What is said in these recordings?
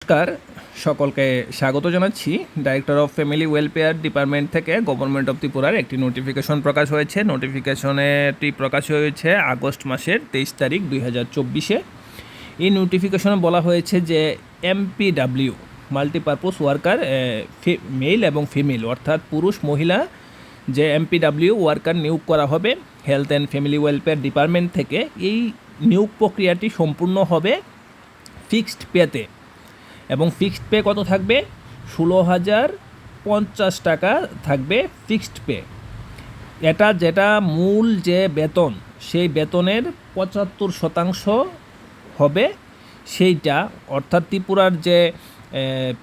নমস্কার, সকলকে স্বাগত জানাচ্ছি। Director of family welfare department থেকে গভর্নমেন্ট অফ ত্রিপুরার একটি নোটিফিকেশন প্রকাশ হয়েছে। নোটিফিকেশনটি প্রকাশ হয়েছে আগস্ট মাসের 23 তারিখ 2024-এ। এই নোটিফিকেশনে বলা হয়েছে যে MPW মাল্টিপারপোজ ওয়ার্কার মেল এবং ফিমেল অর্থাৎ পুরুষ মহিলা যে MPW ওয়ার্কার নিয়োগ করা হবে health and family welfare department থেকে। এই নিয়োগ প্রক্রিয়াটি সম্পূর্ণ হবে ফিক্সড পেতে, এবং ফিক্সড পে কত থাকবে? 16,050 টাকা থাকবে ফিক্সড পে। এটা যেটা মূল যে বেতন, সেই বেতনের 75% হবে সেইটা, অর্থাৎ ত্রিপুরার যে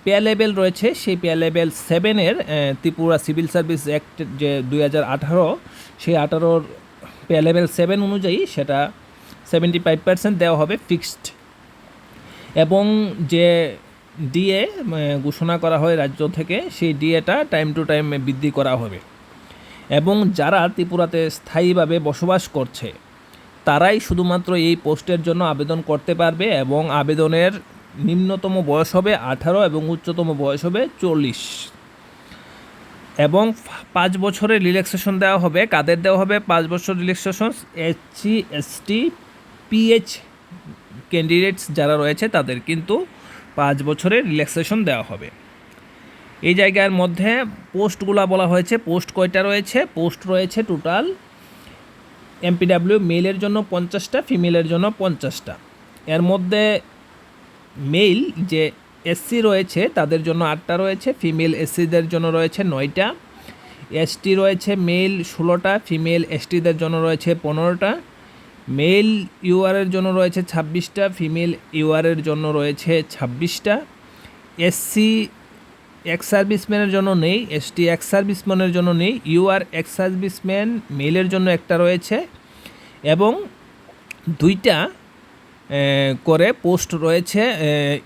পে লেভেল রয়েছে সেই পে লেভেল 7-এর ত্রিপুরা সিভিল সার্ভিস অ্যাক্ট যে 2018, সেই 18-র পে লেভেল 7 অনুযায়ী সেটা 75% দেওয়া হবে ফিক্সড। এবং যে ডিএ ঘোষণা করা হয় রাজ্য থেকে, সেই ডিএটা টাইম টু টাইম বৃদ্ধি করা হবে। এবং যারা ত্রিপুরাতে স্থায়ীভাবে বসবাস করছে তারাই শুধুমাত্র এই পোস্টের জন্য আবেদন করতে পারবে, এবং আবেদনের নিম্নতম বয়স হবে 18 এবং উচ্চতম বয়স হবে 40। এবং 5 বছরের রিল্যাক্সেশন দেওয়া হবে। কাদের দেওয়া হবে 5 বছর relaxation? SC ST PH candidates যারা রয়েছে তাদের কিন্তু 5 বছরের রিল্যাক্সেশন দেওয়া হবে। এই জায়গার মধ্যে পোস্টগুলা বলা হয়েছে, পোস্ট কয়টা রয়েছে? পোস্ট রয়েছে টোটাল MPW মেলের জন্য 50টা, ফিমেলের জন্য 50টা। এর মধ্যে মেল যে SC রয়েছে তাদের জন্য 8টা রয়েছে, ফিমেল SCদের জন্য রয়েছে 9টা, ST রয়েছে মেল 16টা, ফিমেল STদের জন্য রয়েছে 15টা, মেল ইউআরের জন্য রয়েছে 26টা, ফিমেল ইউআরের জন্য রয়েছে 26টা, SC এক্স সার্ভিসম্যানের জন্য নেই, ST এক্স সার্ভিসম্যানের জন্য নেই, ইউআর এক্স সার্ভিসম্যান মেলের জন্য একটা রয়েছে, এবং 2টা করে পোস্ট রয়েছে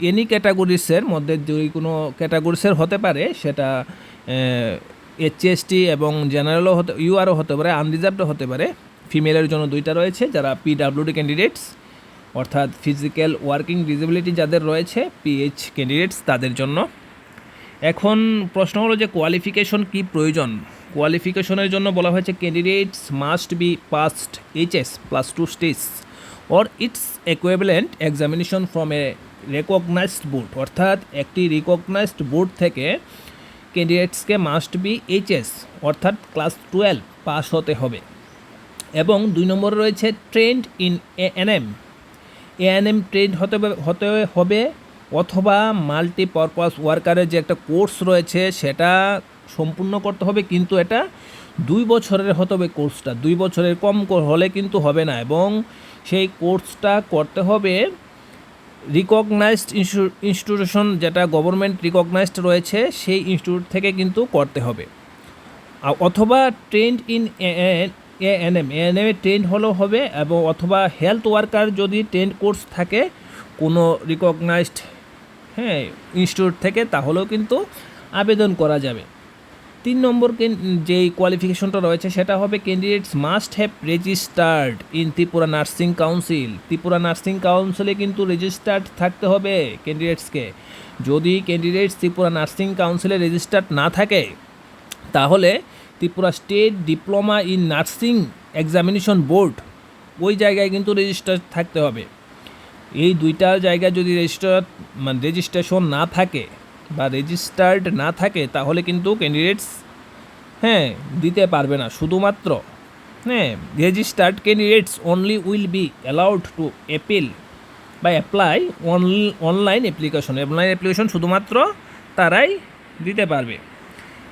এনি ক্যাটাগরিসের মধ্যে, যদি কোনো ক্যাটাগরিসের হতে পারে, সেটা HST এবং জেনারেলও হতে, ইউআরও হতে পারে, আনরিজার্ভডও হতে পারে। ফিমেলের জন্য 2টা রয়েছে, যারা PWD ক্যান্ডিডেটস অর্থাৎ ফিজিক্যাল ওয়ার্কিং ডিসেবিলিটি যাদের রয়েছে, PH ক্যান্ডিডেটস তাদের জন্য। এখন প্রশ্ন হলো যে কোয়ালিফিকেশন কি প্রয়োজন? কোয়ালিফিকেশনের জন্য বলা হয়েছে candidates must be past HS +2 stage or its equivalent examination from a recognized board, অর্থাৎ একটি রিকগনাইজড বোর্ড থেকে ক্যান্ডিডেটসকে মাস্ট বি HS অর্থাৎ ক্লাস 12 পাস হতে হবে। এবং 2 নম্বরে রয়েছে ট্রেন্ড ইন ANM ট্রেন্ড হতে হবে, অথবা মাল্টিপারপাস ওয়ার্কারের যে একটা কোর্স রয়েছে সেটা সম্পূর্ণ করতে হবে, কিন্তু এটা 2 বছরের হতে হবে কোর্সটা। 2 বছরের কম হলে কিন্তু হবে না, এবং সেই কোর্সটা করতে হবে রিকগনাইজড ইনস্টিটিউশন, যেটা গভর্নমেন্ট রিকগনাইজড রয়েছে সেই ইনস্টিটিউট থেকে কিন্তু করতে হবে, অথবা ট্রেন্ড ইন ANM ট্রেন্ড হলেও হবে, এবং অথবা হেলথ ওয়ার্কার যদি ট্রেন্ড কোর্স থাকে কোনো রিকগনাইজড ইনস্টিটিউট থেকে, তাহলেও কিন্তু আবেদন করা যাবে। 3 নম্বর যেই কোয়ালিফিকেশনটা রয়েছে সেটা হবে candidates must have registered in Tripura nursing council. Tripura nursing কাউন্সিলে কিন্তু রেজিস্টার্ড থাকতে হবে ক্যান্ডিডেটসকে। যদি ক্যান্ডিডেটস ত্রিপুরা নার্সিং কাউন্সিলে রেজিস্টার্ড না থাকে, তাহলে Tripura state diploma in nursing examination board, ওই জায়গায় কিন্তু রেজিস্টার্ড থাকতে হবে। এই 2টা জায়গায় যদি রেজিস্ট্রেশন না থাকে বা রেজিস্টার্ড না থাকে, তাহলে কিন্তু ক্যান্ডিডেটস দিতে পারবে না। শুধুমাত্র registered candidates only will be allowed to appeal বা অ্যাপ্লাই অনলাইন অ্যাপ্লিকেশন শুধুমাত্র তারাই দিতে পারবে।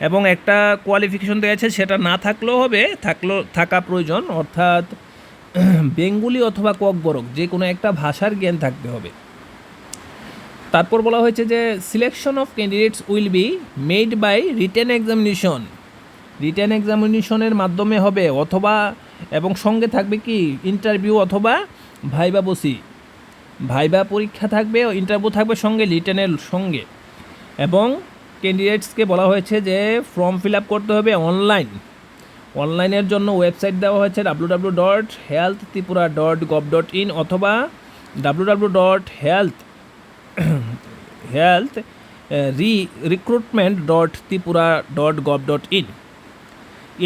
এবং একটা কোয়ালিফিকেশন দেওয়া আছে, সেটা না থাকলেও হবে, থাকা প্রয়োজন, অর্থাৎ বেঙ্গলি অথবা ককবরক যে কোনো একটা ভাষার জ্ঞান থাকতে হবে। তারপর বলা হয়েছে যে selection of candidates will be made by written এক্সামিনেশনের মাধ্যমে হবে, অথবা এবং সঙ্গে থাকবে কি ইন্টারভিউ অথবা ভাইবা পরীক্ষা থাকবে, ইন্টারভিউ থাকবে সঙ্গে রিটেনের সঙ্গে। এবং ক্যান্ডিডেটসকে বলা হয়েছে যে ফর্ম ফিল আপ করতে হবে অনলাইনের জন্য ওয়েবসাইট দেওয়া হয়েছে www.healthtripura.gov.in অথবা www.health হেলথ recruitment.tripura.gov.in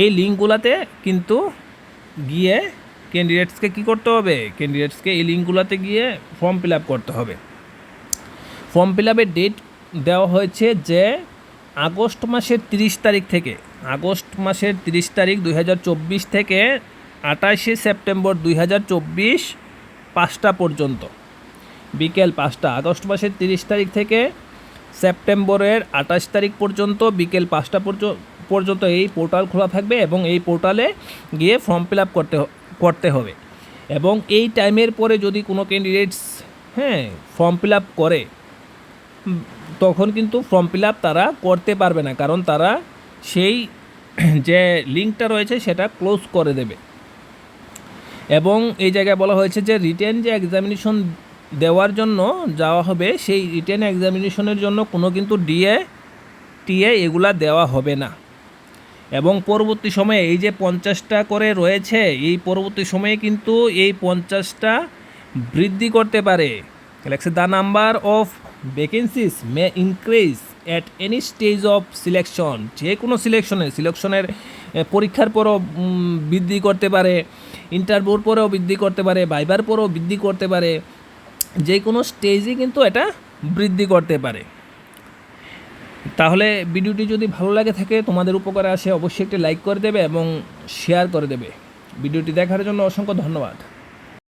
এই লিঙ্কগুলোতে কিন্তু গিয়ে ক্যান্ডিডেটসকে কী করতে হবে, ক্যান্ডিডেটসকে এই লিঙ্কগুলোতে গিয়ে ফর্ম ফিল আপ করতে হবে। ফর্ম ফিল আপের ডেট দেওয়া হয়েছে যে আগস্ট মাসের 30 তারিখ থেকে, আগস্ট মাসের 30 তারিখ 2024 থেকে 28শে সেপ্টেম্বর 2024 5টা পর্যন্ত, বিকেল 5টা। আগস্ট মাসের 30 তারিখ থেকে সেপ্টেম্বরের 28 তারিখ পর্যন্ত বিকেল 5টা পর্যন্ত এই পোর্টাল খোলা থাকবে এবং এই পোর্টালে গিয়ে ফর্ম ফিল আপ করতে হবে। এবং এই টাইমের পরে যদি কোনো ক্যান্ডিডেটস ফর্ম ফিল আপ করে, তখন কিন্তু ফর্ম ফিল আপ তারা করতে পারবে না, কারণ তারা সেই যে লিঙ্কটা রয়েছে সেটা ক্লোজ করে দেবে। এবং এই জায়গায় বলা হয়েছে যে রিটেন যে এক্সামিনেশন দেওয়ার জন্য যাওয়া হবে, সেই রিটেন এক্সামিনেশনের জন্য কোনো কিন্তু ডিএ টিএ এগুলা দেওয়া হবে না। এবং পরবর্তী সময়ে এই যে 50টা করে রয়েছে, এই পরবর্তী সময়ে কিন্তু এই 50টা বৃদ্ধি করতে পারে। লেখছে the number of vacancies may increase at any stage of selection. যে কোনো সিলেকশনের পরীক্ষার পরও বৃদ্ধি করতে পারে, ইন্টারভিউর পরেও বৃদ্ধি করতে পারে, ভাইবার পরেও বৃদ্ধি করতে পারে, যে কোনো স্টেজে কিন্তু এটা বৃদ্ধি করতে পারে। তাহলে ভিডিওটি যদি ভালো লাগে থাকে, তোমাদের উপকারে আসে, অবশ্যই একটি লাইক করে দেবে এবং শেয়ার করে দেবে। ভিডিওটি দেখার জন্য অসংখ্য ধন্যবাদ।